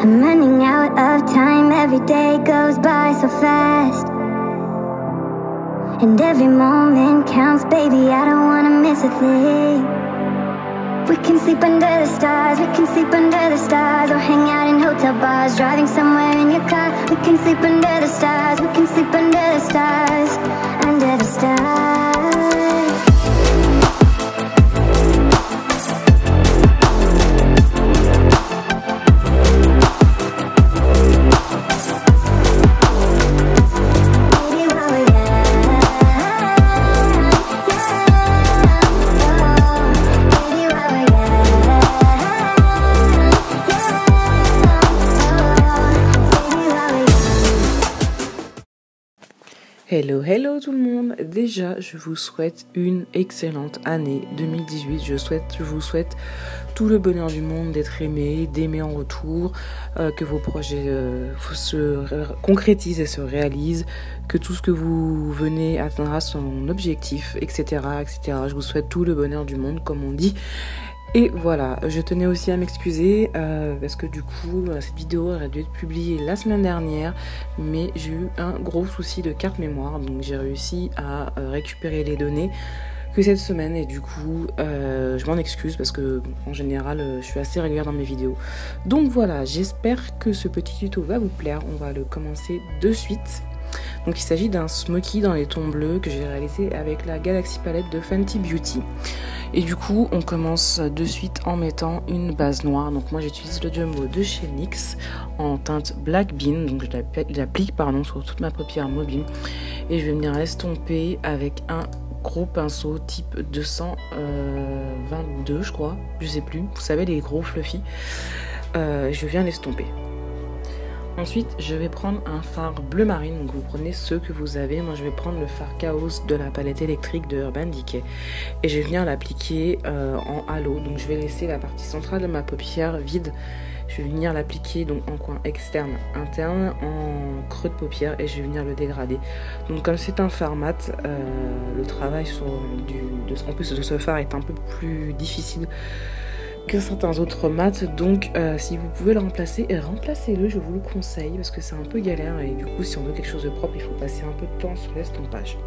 I'm running out of time, every day goes by so fast. And every moment counts, baby, I don't wanna miss a thing. We can sleep under the stars, we can sleep under the stars, or hang out in hotel bars, driving somewhere in your car. We can sleep under the stars, we can sleep under the stars, under the stars. Hello, hello tout le monde. Déjà, je vous souhaite une excellente année 2018. Je vous souhaite tout le bonheur du monde, d'être aimé, d'aimer en retour, que vos projets se concrétisent et se réalisent, que tout ce que vous venez atteindra son objectif, etc., etc. Je vous souhaite tout le bonheur du monde, comme on dit. Et voilà, je tenais aussi à m'excuser parce que du coup, cette vidéo aurait dû être publiée la semaine dernière, mais j'ai eu un gros souci de carte mémoire, donc j'ai réussi à récupérer les données que cette semaine et du coup, je m'en excuse parce que en général, je suis assez régulière dans mes vidéos. Donc voilà, j'espère que ce petit tuto va vous plaire, on va le commencer de suite. Donc il s'agit d'un smoky dans les tons bleus que j'ai réalisé avec la Galaxy Palette de Fenty Beauty. Et du coup, on commence de suite en mettant une base noire. Donc moi, j'utilise le Jumbo de chez NYX en teinte Black Bean. Donc je l'applique sur toute ma paupière mobile. Et je vais venir l'estomper avec un gros pinceau type 222, je crois. Je sais plus. Vous savez, les gros fluffy. Je viens l'estomper. Ensuite, je vais prendre un fard bleu marine, donc vous prenez ceux que vous avez. Moi, je vais prendre le fard Chaos de la palette électrique de Urban Decay. Et je vais venir l'appliquer en halo. Donc, je vais laisser la partie centrale de ma paupière vide. Je vais venir l'appliquer donc en coin externe, interne, en creux de paupière et je vais venir le dégrader. Donc, comme c'est un fard mat, le travail en plus de ce fard est un peu plus difficile que certains autres mats, donc si vous pouvez le remplacer, remplacez-le, je vous le conseille parce que c'est un peu galère et du coup si on veut quelque chose de propre il faut passer un peu de temps sur l'estompage.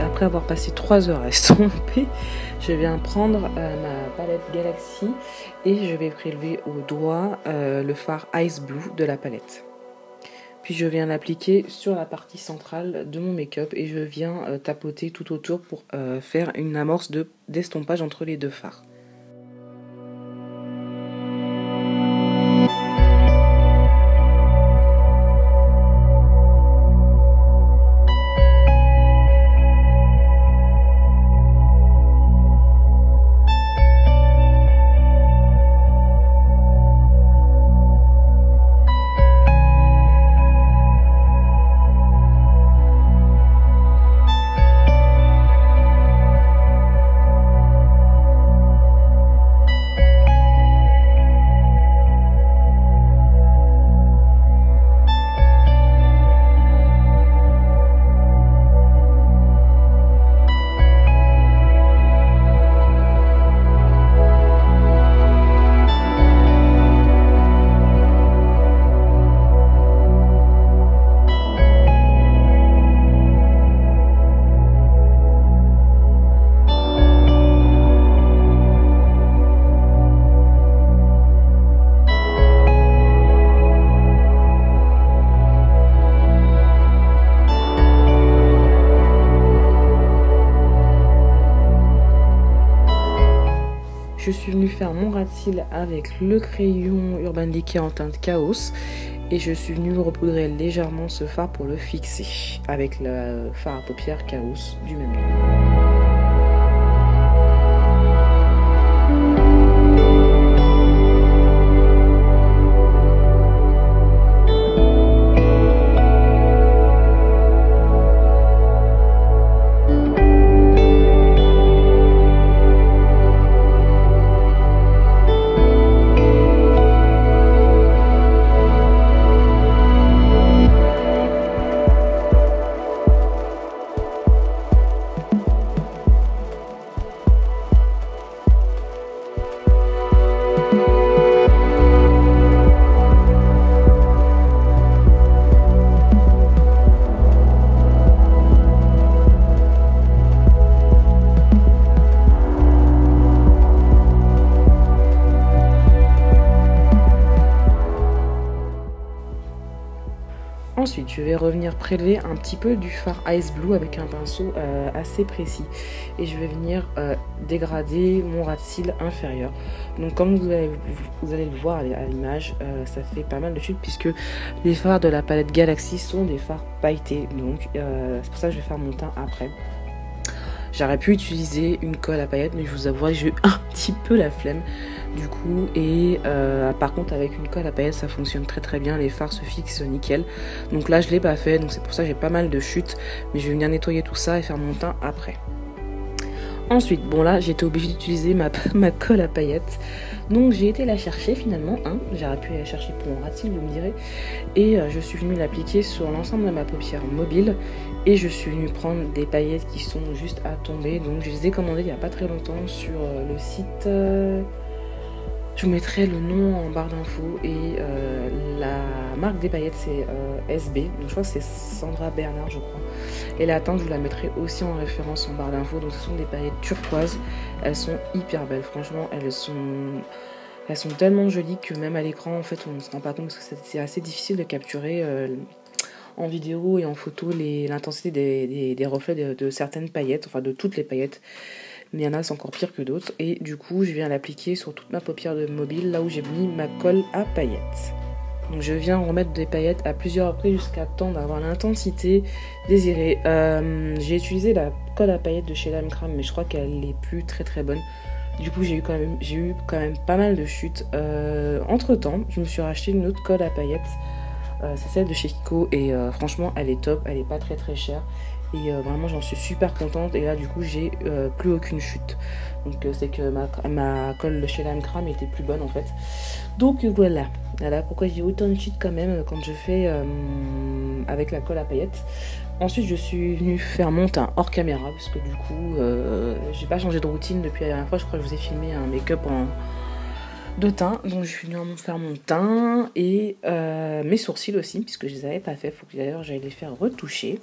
Après avoir passé 3 heures à estomper, je viens prendre ma palette Galaxy et je vais prélever au doigt le fard Ice Blue de la palette. Puis je viens l'appliquer sur la partie centrale de mon make-up et je viens tapoter tout autour pour faire une amorce d'estompage entre les deux fards. je suis venue faire mon ras de cils avec le crayon Urban Decay en teinte Chaos. Et je suis venue repoudrer légèrement ce fard pour le fixer avec le fard à paupières Chaos du même nom. Ensuite, je vais revenir prélever un petit peu du fard Ice Blue avec un pinceau assez précis. Et je vais venir dégrader mon ras de cils inférieur. Donc comme vous allez le voir à l'image, ça fait pas mal de chutes puisque les fards de la palette Galaxy sont des fards pailletés. Donc c'est pour ça que je vais faire mon teint après. J'aurais pu utiliser une colle à paillettes, mais je vous avoue que j'ai eu un petit peu la flemme du coup. Et par contre avec une colle à paillettes ça fonctionne très très bien, les fards se fixent nickel. Donc là je l'ai pas fait, donc c'est pour ça que j'ai pas mal de chutes, mais je vais venir nettoyer tout ça et faire mon teint après. Ensuite, bon là j'étais obligée d'utiliser ma colle à paillettes, donc j'ai été la chercher finalement, hein. J'aurais pu la chercher pour mon ras de cils, vous me direz, et je suis venue l'appliquer sur l'ensemble de ma paupière mobile, et je suis venue prendre des paillettes qui sont juste à tomber, donc je les ai commandées il n'y a pas très longtemps sur le site, je vous mettrai le nom en barre d'infos, et la marque des paillettes c'est SB, donc je crois que c'est Sandra Bernard je crois. Et la teinte, je vous la mettrai aussi en référence en barre d'infos. Donc ce sont des paillettes turquoises. Elles sont hyper belles. Franchement, elles sont tellement jolies que même à l'écran, en fait, on ne se rend pas compte parce que c'est assez difficile de capturer en vidéo et en photo l'intensité des reflets de certaines paillettes, enfin de toutes les paillettes. Mais il y en a, c'est encore pire que d'autres. Et du coup, je viens l'appliquer sur toute ma paupière de mobile, là où j'ai mis ma colle à paillettes. Donc je viens remettre des paillettes à plusieurs reprises jusqu'à temps d'avoir l'intensité désirée. J'ai utilisé la colle à paillettes de chez Lame Crame, mais je crois qu'elle n'est plus très très bonne. Du coup j'ai eu quand même pas mal de chutes. Entre temps, je me suis racheté une autre colle à paillettes. C'est celle de chez Kiko et franchement elle est top, elle est pas très très chère. Et vraiment j'en suis super contente. Et là du coup j'ai plus aucune chute. Donc c'est que ma colle de chez Lame Crame était plus bonne en fait. Donc voilà pourquoi j'ai autant de chutes quand même quand je fais avec la colle à paillettes. Ensuite je suis venue faire mon teint hors caméra parce que du coup j'ai pas changé de routine depuis la dernière fois. Je crois que je vous ai filmé un make-up de teint, donc je suis venue faire mon teint et mes sourcils aussi puisque je les avais pas fait. Faut que d'ailleurs j'aille les faire retoucher.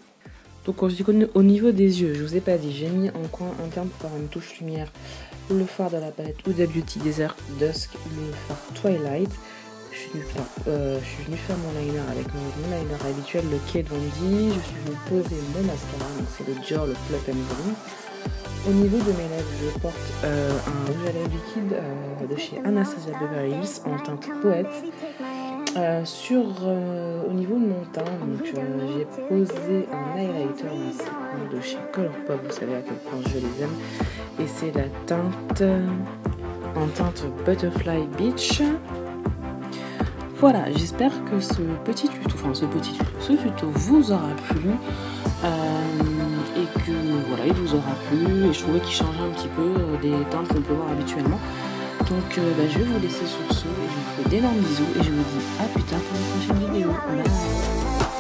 Donc au niveau des yeux, je vous ai pas dit, j'ai mis en coin interne pour faire une touche lumière le fard de la palette Huda Beauty Desert Dusk, le fard Twilight. Je suis venue faire mon liner avec mon liner habituel, le Kate Von D. Je suis venue poser mon mascara, donc c'est le Dior, le Plump & Dream. Au niveau de mes lèvres, je porte un rouge à lèvres liquide de chez Anastasia Beverly Hills en teinte poète. Au niveau de mon teint, j'ai posé un highlighter de chez Colourpop, vous savez à quel point je les aime, et c'est la teinte en teinte Butterfly Beach. Voilà, j'espère que ce tuto vous aura plu et que voilà, il vous aura plu, et je trouvais qu'il changeait un petit peu des teintes qu'on peut voir habituellement. Donc je vais vous laisser sur ce et je vous fais d'énormes bisous et je vous dis à plus tard pour une prochaine vidéo. Bye.